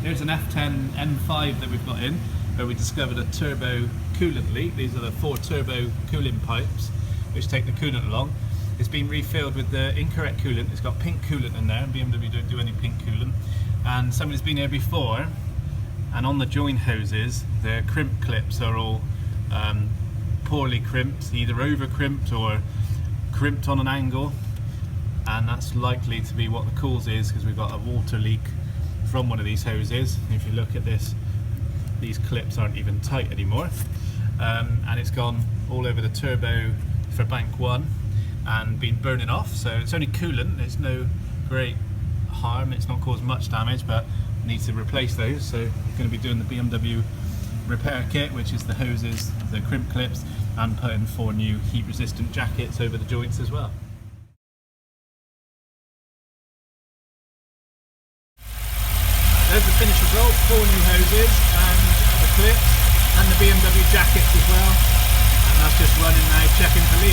Here's an F10 M5 that we've got in, where we discovered a turbo coolant leak. These are the 4 turbo coolant pipes which take the coolant along. It's been refilled with the incorrect coolant. It's got pink coolant in there, and BMW don't do any pink coolant. And somebody's been here before, and on the join hoses, the crimp clips are all poorly crimped, either over crimped or crimped on an angle, and that's likely to be what the cause is, because we've got a water leak from one of these hoses. If you look at this, these clips aren't even tight anymore, and it's gone all over the turbo for bank 1 and been burning off. So it's only coolant, there's no great harm, it's not caused much damage, but needs to replace those. So we're going to be doing the BMW repair kit, which is the hoses, the crimp clips, and putting 4 new heat resistant jackets over the joints as well. There's the finished result, 4 new hoses and the clips and the BMW jackets as well, and that's just running now, checking for leaks.